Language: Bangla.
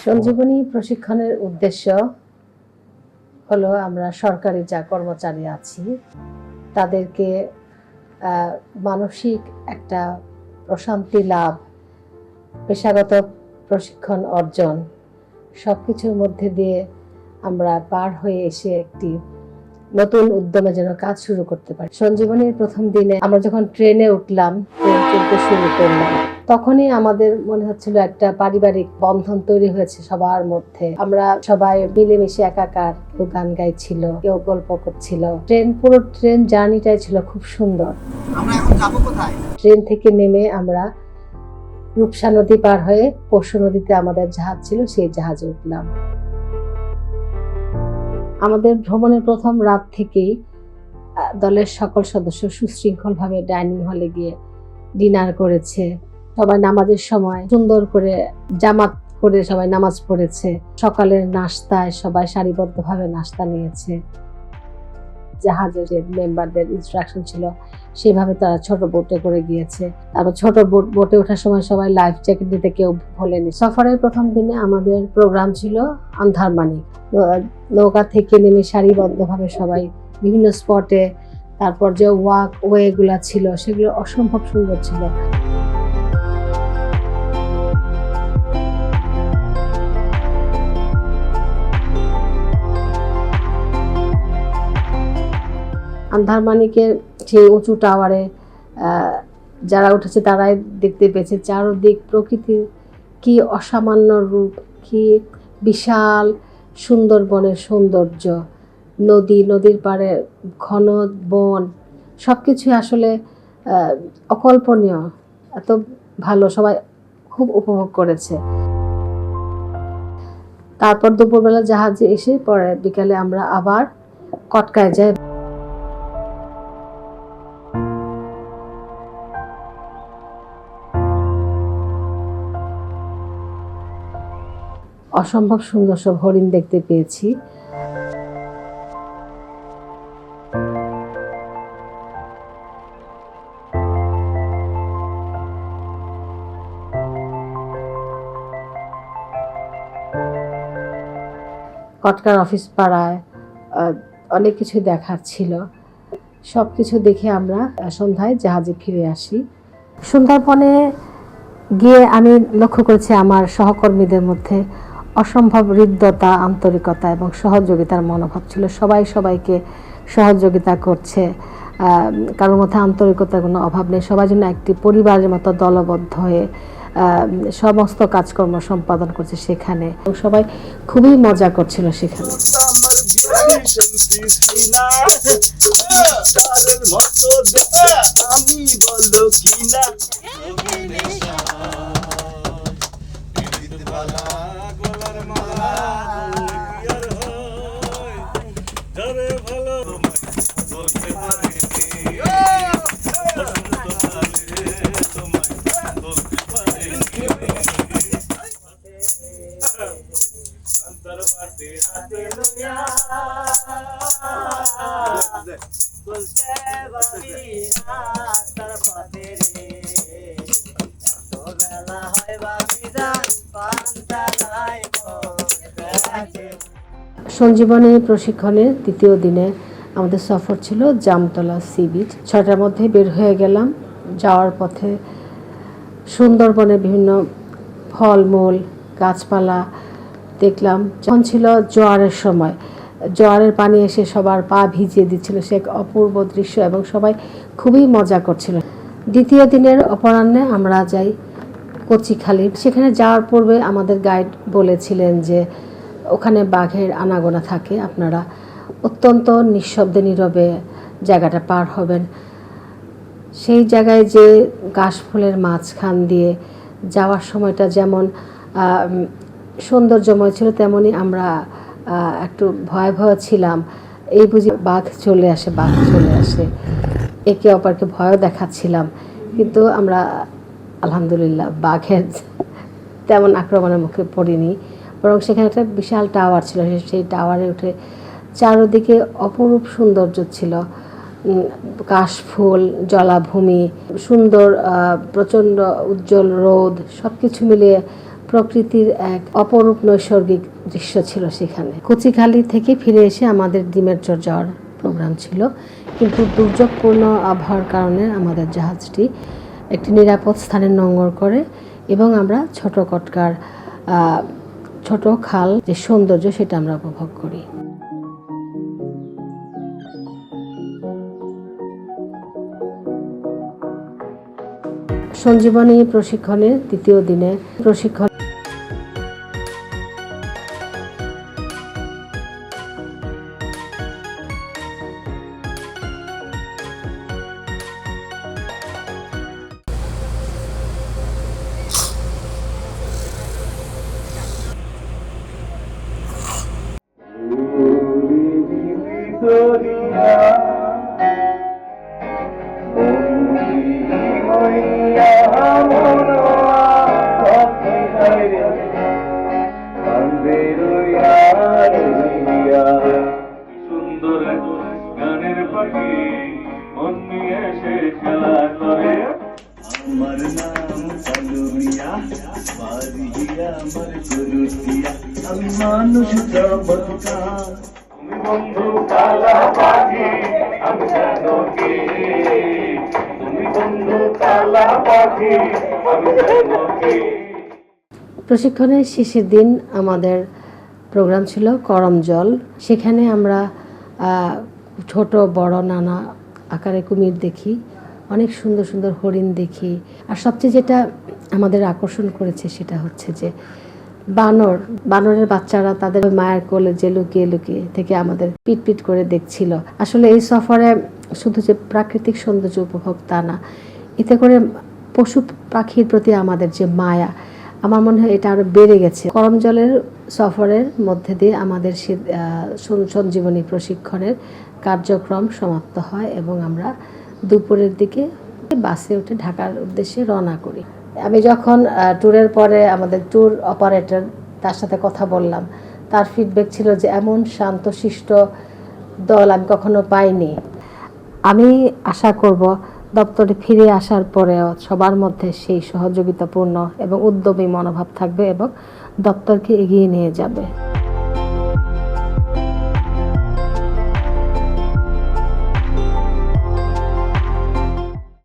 সঞ্জীবনী প্রশিক্ষণের উদ্দেশ্য হলো আমরা সরকারি যা কর্মচারী আছি তাদেরকে মানসিক একটা প্রশান্তি লাভ, পেশাগত প্রশিক্ষণ অর্জন সবকিছুর মধ্যে দিয়ে আমরা পার হয়ে এসে একটি নতুন উদ্যমে যেন কাজ শুরু করতে পারি। সঞ্জীবনীর প্রথম দিনে আমরা যখন ট্রেনে উঠলাম, ট্রেন চলতে শুরু করলাম, তখনই আমাদের মনে হচ্ছিল একটা পারিবারিক বন্ধন তৈরি হয়েছে সবার মধ্যে। আমরা সবাই মিলেমিশে একাকার, কেউ গান গাইছিল, কেউ গল্প করছিল। পুরো ট্রেন জার্নিটাই ছিল খুব সুন্দর। আমরা এখন যাব কোথায়? ট্রেন থেকে নেমে আমরা রূপসা নদী পার হয়ে পরশু নদীতে আমাদের জাহাজ ছিল, সেই জাহাজে উঠলাম। আমাদের ভ্রমণের প্রথম রাত থেকেই দলের সকল সদস্য সুশৃঙ্খলভাবে ডাইনিং হলে গিয়ে ডিনার করেছে। সবাই নামাজের সময় সুন্দর করে জামাত করে সবাই নামাজ পড়েছে। সকালের নাস্তায় সবাই সারিবদ্ধভাবে নাস্তা নিয়েছে। জাহাজের যে মেম্বারদের ইনস্ট্রাকশন ছিল সেভাবে তারা ছোট বোটে করে গিয়েছে। তারপর ছোট বোটে ওঠার সময় সবাই লাইফ জ্যাকেট নিতে কেউ ভোলেনি। সফরের প্রথম দিনে আমাদের প্রোগ্রাম ছিল আন্ধারমানিক। নৌকা থেকে নেমে সারিবদ্ধভাবে সবাই বিভিন্ন স্পটে, তারপর যে ওয়াক ওয়ে গুলা ছিল সেগুলো অসম্ভব সুন্দর ছিল। আন্ধারমানিকের সেই উঁচু টাওয়ারে যারা উঠেছে তারাই দেখতে পেয়েছে চারদিক প্রকৃতির কি অসামান্য রূপ, কি বিশাল সুন্দরবনের সৌন্দর্য, নদীর পাড়ে ঘন বন, সবকিছু আসলে অকল্পনীয়। এত ভালো, সবাই খুব উপভোগ করেছে। তারপর দুপুরবেলা জাহাজে এসে পরে বিকালে আমরা আবার কটকায় যাই। অসম্ভব সুন্দর সব হরিণ দেখতে পেয়েছি। কটকার অফিস পাড়ায় অনেক কিছু দেখার ছিল। সবকিছু দেখে আমরা সন্ধ্যায় জাহাজে ফিরে আসি। সুন্দরবনে গিয়ে আমি লক্ষ্য করেছি আমার সহকর্মীদের মধ্যে অসম্ভব হৃদ্যতা, আন্তরিকতা এবং সহযোগিতার মনোভাব ছিল। সবাই সবাইকে সহযোগিতা করছে, কারোর মধ্যে আন্তরিকতার কোনো অভাব নেই। সবাই যেন একটি পরিবারের মতো দলবদ্ধ হয়ে সমস্ত কাজকর্ম সম্পাদন করছে সেখানে। সবাই খুবই মজা করছিল সেখানে। সঞ্জীবনী প্রশিক্ষণের তৃতীয় দিনে আমাদের সফর ছিল জামতলা সি বিচ। 6টার মধ্যে বের হয়ে গেলাম। যাওয়ার পথে সুন্দরবনের বিভিন্ন ফলমূল, গাছপালা দেখলাম। যখন ছিল জোয়ারের সময়, জোয়ারের পানি এসে সবার পা ভিজিয়ে দিচ্ছিল, সে এক অপূর্ব দৃশ্য এবং সবাই খুবই মজা করছিল। দ্বিতীয় দিনের অপরাহ্নে আমরা যাই কচিখালি। সেখানে যাওয়ার পূর্বে আমাদের গাইড বলেছিলেন যে ওখানে বাঘের আনাগোনা থাকে, আপনারা অত্যন্ত নিঃশব্দে নীরবে জায়গাটা পার হবেন। সেই জায়গায় যে কাশফুলের মাঝখান দিয়ে যাওয়ার সময়টা যেমন সৌন্দর্যময় ছিল, তেমনি আমরা একটু ভয় ছিলাম। এই বুঝি বাঘ চলে আসে, একে অপরকে ভয়ও দেখাচ্ছিলাম। কিন্তু আমরা আলহামদুলিল্লাহ বাঘের তেমন আক্রমণের মুখে পড়িনি, বরং সেখানে একটা বিশাল টাওয়ার ছিল। সেই টাওয়ারে উঠে চারদিকে অপরূপ সৌন্দর্য ছিল, কাশফুল, জলাভূমি, সুন্দর প্রচণ্ড উজ্জ্বল রোদ, সব কিছু মিলিয়ে প্রকৃতির এক অপরূপ নৈসর্গিক দৃশ্য ছিল সেখানে। কচিখালি থেকে ফিরে এসে আমাদের ডিমের চর যাওয়ার প্রোগ্রাম ছিল, কিন্তু দুর্যোগপূর্ণ আবহাওয়ার কারণে আমাদের জাহাজটি একটি নিরাপদ স্থানে নোঙর করে এবং আমরা ছোট কটকার ছোট খাল যে সৌন্দর্য সেটা আমরা উপভোগ করি। সঞ্জীবনী প্রশিক্ষণের তৃতীয় দিনে প্রশিক্ষণ সুন্দর গানের পাখি মন নিয়ে সে খেলা করে। আমার নাম কালুরিয়া, বাড়িয়া আমার গুরুটিয়া, আমি মানুষ চমৎকার। তুমি বন্ধু কালা পাখি, আমি যেন কে, তুমি বন্ধু কালা পাখি, আমি যেন কে। প্রশিক্ষণের শেষের দিন আমাদের প্রোগ্রাম ছিল করমজল। সেখানে আমরা ছোট বড় নানা আকারে কুমির দেখি, অনেক সুন্দর সুন্দর হরিণ দেখি। আর সবচেয়ে যেটা আমাদের আকর্ষণ করেছে সেটা হচ্ছে যে বানরের বাচ্চারা তাদের মায়ের কোলে যে লুকিয়ে লুকিয়ে থেকে আমাদের পিট করে দেখছিল। আসলে এই সফরে শুধু যে প্রাকৃতিক সৌন্দর্য উপভোগ তা না, এতে করে পশু পাখির প্রতি আমাদের যে মায়া, আমার মনে হয় এটা আরো বেড়ে গেছে। করমজলের সফরের মধ্যে দিয়ে আমাদের সঞ্জীবনী প্রশিক্ষণের কার্যক্রম সমাপ্ত হয় এবং আমরা দুপুরের দিকে বাসে উঠে ঢাকার উদ্দেশ্যে রওনা করি। আমি যখন ট্যুরের পরে আমাদের ট্যুর অপারেটর তার সাথে কথা বললাম, তার ফিডব্যাক ছিল যে এমন শান্তশিষ্ট দল আমি কখনো পাইনি। আমি আশা করব দপ্তরে ফিরে আসার পরেও সবার মধ্যে সেই সহযোগিতাপূর্ণ এবং উদ্যমী মনোভাব থাকবে এবং দপ্তরকে এগিয়ে নিয়ে যাবে।